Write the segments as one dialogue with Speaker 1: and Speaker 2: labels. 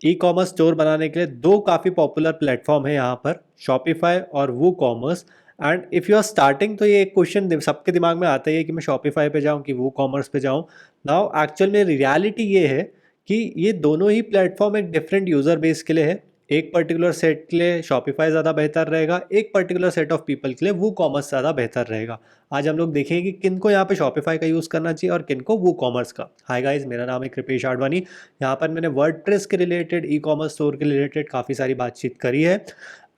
Speaker 1: E commerce store बनाने के लिए दो काफ़ी पॉपुलर प्लेटफॉर्म है यहाँ पर, शॉपिफाई और WooCommerce. And if you are starting तो ये एक क्वेश्चन सबके दिमाग में आता ही है कि मैं शॉपिफाई पे जाऊँ कि वो कॉमर्स पे जाऊँ। नाउ एक्चुअल में रियलिटी ये है कि ये दोनों ही प्लेटफॉर्म एक डिफरेंट यूज़र बेस के लिए है। एक पर्टिकुलर सेट के लिए शॉपिफाई ज़्यादा बेहतर रहेगा, एक पर्टिकुलर सेट ऑफ पीपल के लिए वो कॉमर्स ज़्यादा बेहतर रहेगा। आज हम लोग देखेंगे कि किन को यहाँ पे शॉपिफाई का यूज़ करना चाहिए और किन को वो कॉमर्स का। हाय गाइस, मेरा नाम है कृपेश आडवाणी। यहाँ पर मैंने वर्डप्रेस के रिलेटेड, ई कॉमर्स स्टोर के रिलेटेड काफ़ी सारी बातचीत करी है।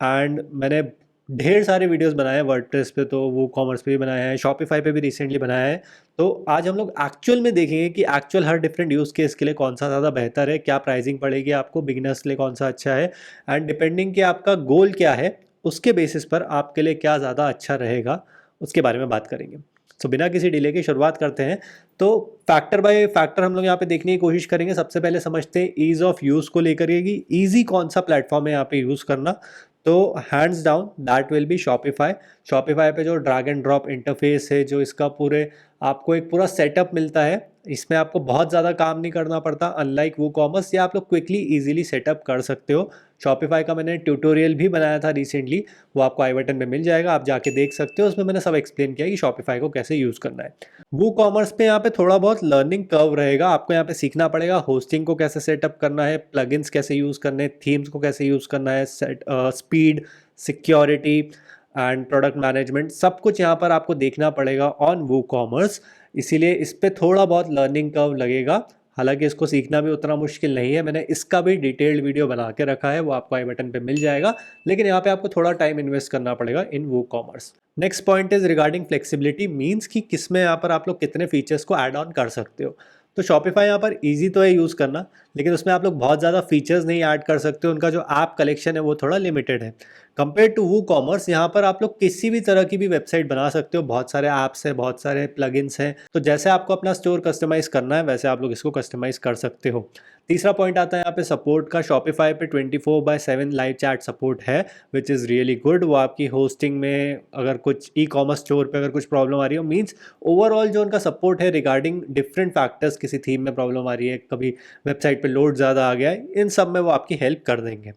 Speaker 1: एंड मैंने ढेर सारे वीडियोस बनाए हैं वर्डप्रेस पे, तो वो कॉमर्स पे भी बनाया है, शॉपिफाई पे भी रिसेंटली बनाया है। तो आज हम लोग एक्चुअल में देखेंगे कि एक्चुअल हर डिफरेंट यूज़ केस के लिए कौन सा ज़्यादा बेहतर है, क्या प्राइसिंग पड़ेगी आपको, बिगिनर्स के लिए कौन सा अच्छा है, एंड डिपेंडिंग कि आपका गोल क्या है उसके बेसिस पर आपके लिए क्या ज़्यादा अच्छा रहेगा, उसके बारे में बात करेंगे। तो बिना किसी डिले के शुरुआत करते हैं। तो फैक्टर बाय फैक्टर हम लोग यहाँ पे देखने की कोशिश करेंगे। सबसे पहले समझते हैं ईज़ ऑफ यूज़ को लेकर के कि ईज़ी कौन सा प्लेटफॉर्म है यहाँ पे यूज़ करना। तो hands down that will be Shopify. Shopify पे जो ड्रैग एंड ड्रॉप इंटरफेस है, जो इसका पूरे आपको एक पूरा सेटअप मिलता है, इसमें आपको बहुत ज़्यादा काम नहीं करना पड़ता। अनलाइक वो कॉमर्स, या आप लोग क्विकली ईजिली सेटअप कर सकते हो। शॉपिफाई का मैंने ट्यूटोरियल भी बनाया था रिसेंटली, वो आपको आई बटन में मिल जाएगा, आप जाके देख सकते हो। उसमें मैंने सब एक्सप्लेन किया कि शॉपिफाई को कैसे यूज़ करना है। वो कॉमर्स पे यहाँ पे थोड़ा बहुत लर्निंग कर्व रहेगा, आपको यहाँ पे सीखना पड़ेगा होस्टिंग को कैसे सेटअप करना है, प्लगइन्स कैसे यूज़ करने हैं, थीम्स को कैसे यूज़ करना है, speed, security and product management, सब कुछ यहाँ पर आपको देखना पड़ेगा ऑन वो कॉमर्स। इसीलिए इस पर थोड़ा बहुत लर्निंग कर्व लगेगा। हालांकि इसको सीखना भी उतना मुश्किल नहीं है, मैंने इसका भी डिटेल्ड वीडियो बना के रखा है, वो आपको आई बटन पे मिल जाएगा। लेकिन यहाँ पे आपको थोड़ा टाइम इन्वेस्ट करना पड़ेगा इन वो commerce. Next point is regarding flexibility, means कि किसमें यहाँ पर आप लोग कितने फीचर्स को ऐड ऑन कर सकते हो। तो शॉपिफाई यहाँ पर ईजी तो है यूज़ करना, लेकिन उसमें आप लोग बहुत ज़्यादा फीचर्स नहीं ऐड कर सकते हो। उनका जो ऐप कलेक्शन है वो थोड़ा लिमिटेड है कंपेयर टू वो कॉमर्स। यहाँ पर आप लोग किसी भी तरह की भी वेबसाइट बना सकते हो, बहुत सारे ऐप्स हैं, बहुत सारे प्लगइन्स हैं। तो जैसे आपको अपना स्टोर कस्टमाइज़ करना है वैसे आप लोग इसको कस्टमाइज़ कर सकते हो। तीसरा पॉइंट आता है यहाँ पे सपोर्ट का। शॉपिफाई पे 24/7 लाइव चैट सपोर्ट है, विच इज़ रियली गुड। वो आपकी होस्टिंग में अगर कुछ ई कॉमर्स स्टोर पे अगर कुछ प्रॉब्लम आ रही हो, मीन्स ओवरऑल जो उनका सपोर्ट है रिगार्डिंग डिफरेंट फैक्टर्स, किसी थीम में प्रॉब्लम आ रही है, कभी वेबसाइट पे लोड ज़्यादा आ गया है, इन सब में वो आपकी हेल्प कर देंगे।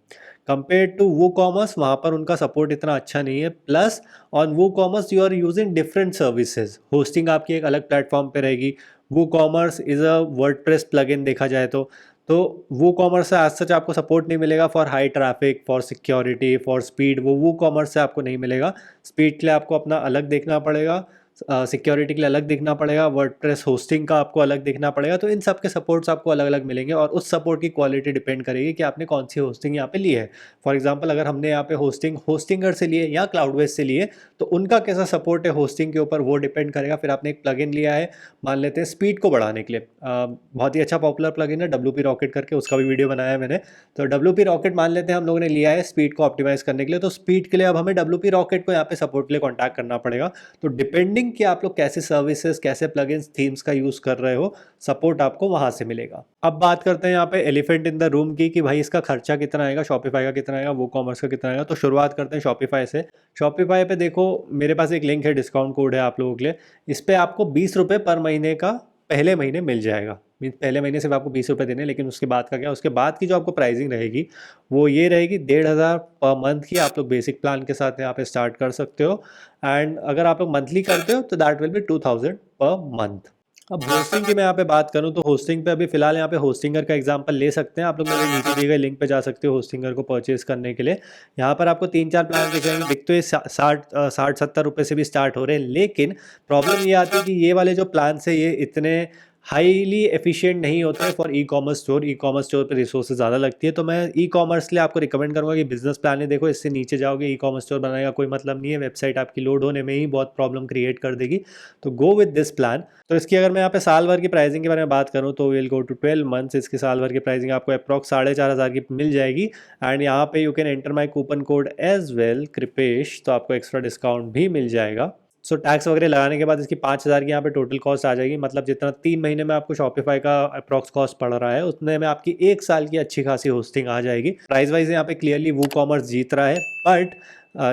Speaker 1: कंपेयर टू वो कॉमर्स, वहाँ पर उनका सपोर्ट इतना अच्छा नहीं है। Plus on WooCommerce you are using different services, hosting आपकी एक अलग प्लेटफॉर्म पे रहेगी। WooCommerce is a WordPress plugin देखा जाए तो वो कॉमर्स से आज सच आपको सपोर्ट नहीं मिलेगा for high traffic, for security, for speed. वो कॉमर्स से आपको नहीं मिलेगा। स्पीड के लिए आपको अपना अलग देखना पड़ेगा, सिक्योरिटी के लिए अलग देखना पड़ेगा, वर्डप्रेस होस्टिंग का आपको अलग देखना पड़ेगा। तो इन सब के सपोर्ट्स आपको अलग अलग मिलेंगे और उस सपोर्ट की क्वालिटी डिपेंड करेगी कि आपने कौन सी होस्टिंग यहाँ पे ली है। फॉर एग्जांपल, अगर हमने यहाँ पे होस्टिंगर से लिए या क्लाउडवेज से लिए, तो उनका कैसा सपोर्ट है होस्टिंग के ऊपर वो डिपेंड करेगा। फिर आपने एक प्लगइन लिया है, मान लेते हैं स्पीड को बढ़ाने के लिए, बहुत ही अच्छा पॉपुलर प्लगइन है WP रॉकेट करके, उसका भी वीडियो बनाया है मैंने। तो WP रॉकेट मान लेते हैं हम लोगों ने लिया है स्पीड को ऑप्टिमाइज करने के लिए, तो स्पीड के लिए अब हमें WP रॉकेट को यहाँ पे सपोर्ट के लिए कॉन्टैक्ट करना पड़ेगा। तो डिपेंडिंग कि आप लोग कैसे सर्विसेज, कैसे प्लगइन्स, थीम्स का यूज़ कर रहे हो, सपोर्ट आपको वहाँ से मिलेगा। अब बात करते हैं यहाँ पे एलिफेंट इन द रूम की, कि भाई इसका खर्चा कितना आएगा, शॉपिफाई का कितना आएगा, वो कॉमर्स का कितना आएगा। तो शुरुआत करते हैं शॉपिफाई से। शॉपिफाई पे देखो, मेरे पास एक लिंक है, डिस्काउंट कोड है आप लोगों के लिए। इस पर आपको 20 रुपये पर महीने का पहले महीने मिल जाएगा। मीन पहले महीने सिर्फ आपको 20 रुपये देने, लेकिन उसके बाद का क्या, उसके बाद की जो आपको प्राइसिंग रहेगी वो ये रहेगी 1500 पर मंथ की। आप लोग बेसिक प्लान के साथ यहाँ पे स्टार्ट कर सकते हो। एंड अगर आप लोग मंथली करते हो तो that will be 2000 per month. अब होस्टिंग की मैं यहाँ पे बात करूँ तो होस्टिंग पे अभी फिलहाल यहाँ पे होस्टिंगर का एग्जांपल ले सकते हैं आप लोग। मेरे नीचे दिए गए लिंक पे जा सकते हो होस्टिंगर को परचेज करने के लिए। यहाँ पर आपको 3-4 प्लान दिख जाएंगे, दिख तो ये 60-70 रुपये से भी स्टार्ट हो रहे हैं। लेकिन प्रॉब्लम ये आती है कि ये वाले जो प्लान है ये इतने हाईली एफिशिएंट नहीं होते हैं for e commerce store. E commerce store पे रिसोर्सेज ज़्यादा लगती है। तो मैं ई कॉमर्स के लिए आपको रिकमेंड करूँगा कि बिजनेस प्लान है, देखो इससे नीचे जाओगे ई कॉमर्स स्टोर बनाने का कोई मतलब नहीं है, वेबसाइट आपकी लोड होने में ही बहुत प्रॉब्लम क्रिएट कर देगी। तो गो विद दिस प्लान। तो इसकी अगर मैं यहाँ पे साल भर की प्राइसिंग के बारे में बात करूँ तो विल गो टू 12 मंथ्स। इसकी साल भर की प्राइसिंग आपको अप्रॉक्स 4500 की मिल जाएगी। एंड यहाँ पे you can enter my coupon code as well, Kripesh, तो आपको एक्स्ट्रा डिस्काउंट भी मिल जाएगा। सो टैक्स वगैरह लगाने के बाद इसकी 5000 की यहाँ पे टोटल कॉस्ट आ जाएगी। मतलब जितना 3 महीने में आपको शॉपिफाई का अप्रॉक्स कॉस्ट पड़ रहा है, उतने में आपकी 1 साल की अच्छी खासी होस्टिंग आ जाएगी। प्राइस वाइज यहाँ पे क्लियरली वो कॉमर्स जीत रहा है। बट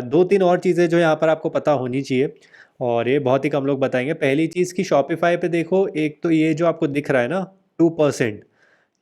Speaker 1: 2-3 और चीज़ें जो यहाँ पर आपको पता होनी चाहिए, और ये बहुत ही कम लोग बताएंगे। पहली चीज़ की शॉपिफाई पे देखो, एक तो ये जो आपको दिख रहा है ना 2%,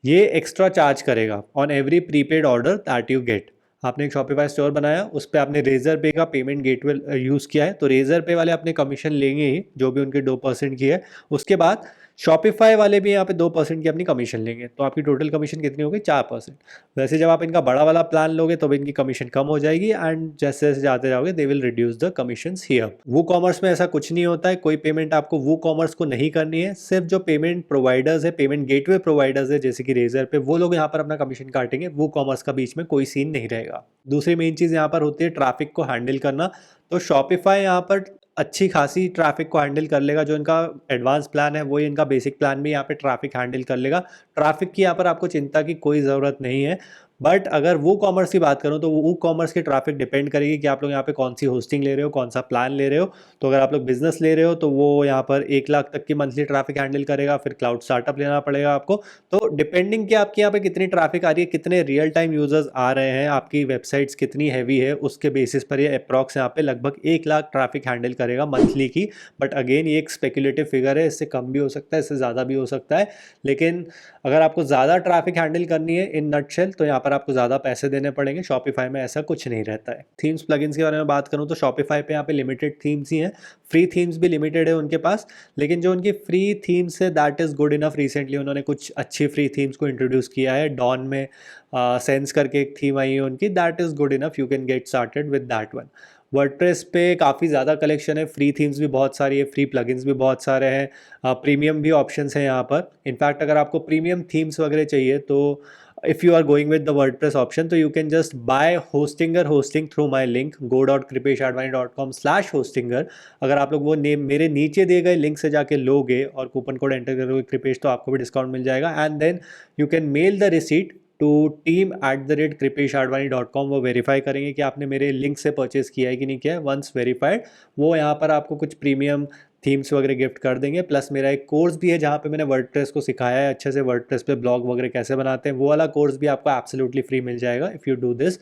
Speaker 1: ये एक्स्ट्रा चार्ज करेगा on every prepaid order that you get. आपने एक शॉपिफाई स्टोर बनाया, उस पर आपने रेजर पे का पेमेंट गेटवे यूज़ किया है, तो रेजर पे वाले अपने कमीशन लेंगे ही, जो भी उनके 2% की है। उसके बाद शॉपिफाई वाले भी यहाँ पे 2% की अपनी कमीशन लेंगे, तो आपकी टोटल कमीशन कितनी होगी? 4%। वैसे जब आप इनका बड़ा वाला प्लान लोगे तो भी इनकी कमीशन कम हो जाएगी, एंड जैसे जैसे जाते जाओगे they will reduce the commission here. वो कॉमर्स में ऐसा कुछ नहीं होता है, कोई पेमेंट आपको वो कॉमर्स को नहीं करनी है। सिर्फ जो पेमेंट प्रोवाइडर्स है, पेमेंट गेटवे प्रोवाइडर्स है जैसे कि रेजर पे, वो लोग यहाँ पर अपना कमीशन काटेंगे। वो कॉमर्स का बीच में कोई सीन नहीं रहेगा। दूसरी मेन चीज़ यहाँ पर होती है ट्रैफिक को हैंडल करना। तो शॉपिफाई यहाँ पर अच्छी खासी ट्रैफिक को हैंडल कर लेगा। जो इनका एडवांस प्लान है वही इनका बेसिक प्लान भी यहाँ पे ट्रैफिक हैंडल कर लेगा। ट्रैफिक की यहाँ पर आपको चिंता की कोई ज़रूरत नहीं है। बट अगर वो कॉमर्स की बात करूँ तो वो कॉमर्स की ट्रैफिक डिपेंड करेगी कि आप लोग यहाँ पे कौन सी होस्टिंग ले रहे हो, कौन सा प्लान ले रहे हो। तो अगर आप लोग बिजनेस ले रहे हो तो वो यहाँ पर 1 लाख तक की मंथली ट्रैफिक हैंडल करेगा। फिर क्लाउड स्टार्टअप लेना पड़ेगा आपको। तो डिपेंडिंग कि आपकी यहाँ पे कितनी ट्रैफिक आ रही है, कितने रियल टाइम यूजर्स आ रहे हैं, आपकी वेबसाइट्स कितनी हैवी है, उसके बेसिस पर ये अप्रॉक्स यहाँ पे लगभग 1 लाख ट्रैफिक हैंडल करेगा मंथली की। बट अगेन ये एक स्पेकुलेटिव फिगर है, इससे कम भी हो सकता है, इससे ज़्यादा भी हो सकता है। लेकिन अगर आपको ज़्यादा ट्रैफिक हैंडल करनी है इन नटशेल, तो यहाँ पर आपको ज़्यादा पैसे देने पड़ेंगे। शॉपिफाई में ऐसा कुछ नहीं रहता है। थीम्स प्लगइन्स के बारे में बात करूँ तो शॉपिफाई पे यहाँ पे लिमिटेड थीम्स ही हैं। फ्री थीम्स भी लिमिटेड है उनके पास, लेकिन जो उनकी फ्री थीम्स है that is good enough. Recently उन्होंने कुछ अच्छी फ्री थीम्स को इंट्रोड्यूस किया है। डॉन में सेंस करके एक थीम आई है उनकी, that is good enough, you can get started with that one. WordPress पे काफ़ी ज़्यादा कलेक्शन है, फ्री थीम्स भी बहुत सारी है, फ्री प्लगइन्स भी बहुत सारे हैं, प्रीमियम भी ऑप्शंस हैं यहाँ पर। इनफैक्ट अगर आपको प्रीमियम थीम्स वगैरह चाहिए तो if you are going with the WordPress option तो you can just buy Hostinger hosting through my link go.kripesh.advani.com/hostinger। अगर आप लोग वो नेम मेरे नीचे दिए गए लिंक से जाके लोगे और कूपन कोड एंटर करोगे कृपेश, तो आपको भी डिस्काउंट मिल जाएगा। And then you can mail the receipt to team@kripesh.advani.com। वो वेरीफाई करेंगे कि आपने मेरे लिंक से परचेस किया है कि नहीं किया है। वंस वेरीफाइड वो यहाँ पर आपको कुछ प्रीमियम थीम्स वगैरह गिफ्ट कर देंगे। प्लस मेरा एक कोर्स भी है जहाँ पे मैंने वर्डप्रेस को सिखाया है अच्छे से, वर्डप्रेस पे ब्लॉग वगैरह कैसे बनाते हैं, वो वाला कोर्स भी आपको एब्सोल्युटली फ्री मिल जाएगा इफ़ यू डू दिस।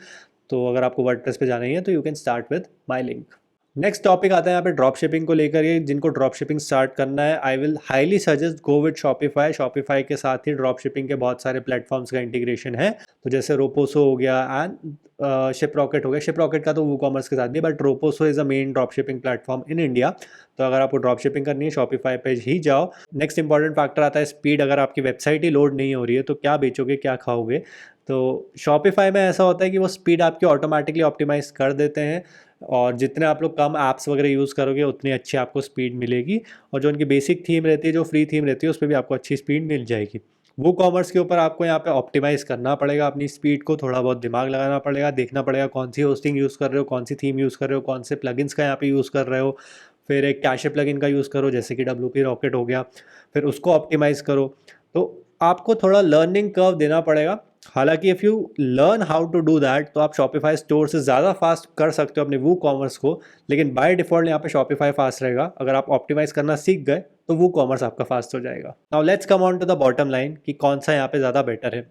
Speaker 1: तो अगर आपको वर्डप्रेस पे जाना ही है तो you can start with my link. Next topic आता है यहाँ पे ड्रॉप शिपिंग को लेकर। ये जिनको ड्रॉप शिपिंग स्टार्ट करना है, I will highly suggest go with Shopify. Shopify के साथ ही ड्रॉप शिपिंग के बहुत सारे प्लेटफॉर्म्स का इंटीग्रेशन है। तो जैसे रोपोसो हो गया एंड शिप रॉकेट हो गया। शिप रॉकेट का तो वो कॉमर्स के साथ नहीं, but Roposo is a main drop shipping platform in India. तो अगर आपको ड्रॉप शिपिंग करनी है शॉपिफाई पे ही जाओ। नेक्स्ट इंपॉर्टेंट फैक्टर आता है स्पीड। अगर आपकी वेबसाइट ही लोड नहीं हो रही है तो क्या बेचोगे, क्या खाओगे? तो शॉपिफाई में ऐसा होता है कि वो स्पीड आपकी ऑटोमेटिकली ऑप्टिमाइज कर देते हैं, और जितने आप लोग कम ऐप्स वगैरह यूज़ करोगे उतनी अच्छी आपको स्पीड मिलेगी। और जो उनकी बेसिक थीम रहती है, जो फ्री थीम रहती है, उस पर भी आपको अच्छी स्पीड मिल जाएगी। वो कॉमर्स के ऊपर आपको यहाँ पे ऑप्टिमाइज़ करना पड़ेगा अपनी स्पीड को, थोड़ा बहुत दिमाग लगाना पड़ेगा, देखना पड़ेगा कौन सी होस्टिंग यूज़ कर रहे हो, कौन सी थीम यूज़ कर रहे हो, कौन से प्लगइन्स का यहाँ पे यूज़ कर रहे हो। फिर एक कैशे प्लगइन का यूज़ करो जैसे कि WP रॉकेट हो गया, फिर उसको ऑप्टिमाइज़ करो। तो आपको थोड़ा लर्निंग कर्व देना पड़ेगा। हालांकि if you learn how to do that तो आप शॉपिफाई स्टोर से ज़्यादा फास्ट कर सकते हो अपने वो कॉमर्स को। लेकिन बाय डिफ़ॉल्ट यहाँ पे शॉपिफाई फास्ट रहेगा। अगर आप ऑप्टिमाइज़ करना सीख गए तो वो कॉमर्स आपका फास्ट हो जाएगा। Now let's come on to the bottom line कि कौन सा यहाँ पे ज़्यादा बेटर है।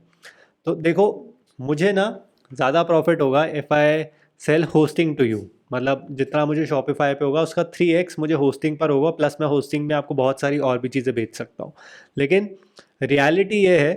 Speaker 1: तो देखो, मुझे ना ज़्यादा प्रॉफिट होगा if I sell hosting to you. मतलब जितना मुझे शॉपिफाई पे होगा उसका 3x मुझे होस्टिंग पर होगा। प्लस मैं होस्टिंग में आपको बहुत सारी और भी चीज़ें बेच सकता हूँ। लेकिन रियलिटी ये है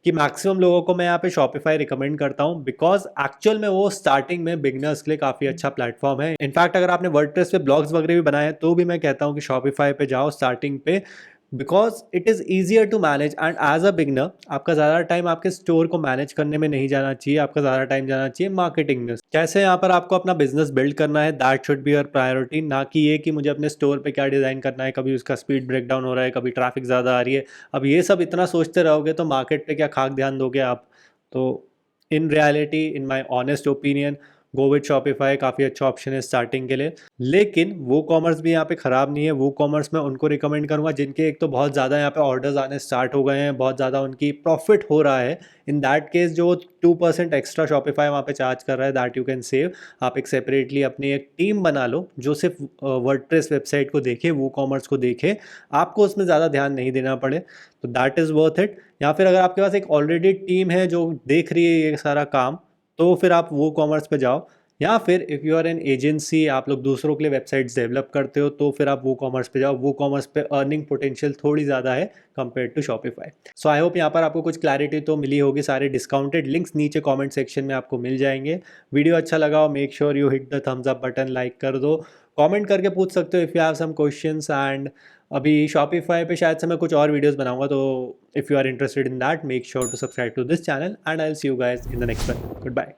Speaker 1: कि मैक्सिमम लोगों को मैं यहाँ पे शॉपिफाई रिकमेंड करता हूँ, बिकॉज एक्चुअल में वो स्टार्टिंग में बिगनर्स के लिए काफ़ी अच्छा प्लेटफॉर्म है। इनफैक्ट अगर आपने वर्डप्रेस पे ब्लॉग्स वगैरह भी बनाए हैं तो भी मैं कहता हूँ कि शॉपिफाई पे जाओ स्टार्टिंग पे, because it is easier to manage. And as a beginner आपका ज़्यादा टाइम आपके स्टोर को मैनेज करने में नहीं जाना चाहिए, आपका ज़्यादा टाइम जाना चाहिए मार्केटिंग में। कैसे यहाँ पर आपको अपना बिजनेस बिल्ड करना है, that should be your priority. ना कि ये कि मुझे अपने स्टोर पे क्या डिज़ाइन करना है, कभी उसका स्पीड ब्रेक डाउन हो रहा है, कभी ट्रैफिक ज़्यादा आ रही है। अब ये सब इतना सोचते रहोगे तो मार्केट पे क्या खाक ध्यान दोगे आप? तो in reality, in my honest opinion, go with Shopify काफ़ी अच्छा ऑप्शन है स्टार्टिंग के लिए। लेकिन वो कॉमर्स भी यहाँ पे ख़राब नहीं है। वो कॉमर्स में उनको रिकमेंड करूँगा जिनके एक तो बहुत ज़्यादा यहाँ पे ऑर्डर्स आने स्टार्ट हो गए हैं, बहुत ज़्यादा उनकी प्रॉफिट हो रहा है। इन दैट केस जो 2% एक्स्ट्रा शॉपिफाई वहाँ पे चार्ज कर रहा है, दैट यू कैन सेव। आप एक सेपरेटली अपनी एक टीम बना लो जो सिर्फ वर्डप्रेस वेबसाइट को देखे, वो कॉमर्स को देखे, आपको उसमें ज़्यादा ध्यान नहीं देना पड़े, तो दैट इज़ वर्थ इट। या फिर अगर आपके पास एक ऑलरेडी टीम है जो देख रही है ये सारा काम, तो फिर आप वो कॉमर्स पे जाओ। या फिर if you are an agency, आप लोग दूसरों के लिए वेबसाइट्स डेवलप करते हो, तो फिर आप वो कॉमर्स पे जाओ। वो कॉमर्स पे अर्निंग पोटेंशियल थोड़ी ज़्यादा है compare to Shopify. So I hope यहाँ पर आपको कुछ क्लैरिटी तो मिली होगी। सारे डिस्काउंटेड लिंक्स नीचे कमेंट सेक्शन में आपको मिल जाएंगे। वीडियो अच्छा लगा हो, make sure you hit the thumbs up button, like कर दो। कमेंट करके पूछ सकते हो if you have some questions. And अभी शॉपिफाई पे शायद से मैं कुछ और वीडियोस बनाऊंगा, तो if you are interested in that, make sure to subscribe to this channel and I will see you guys in the next one. Good bye.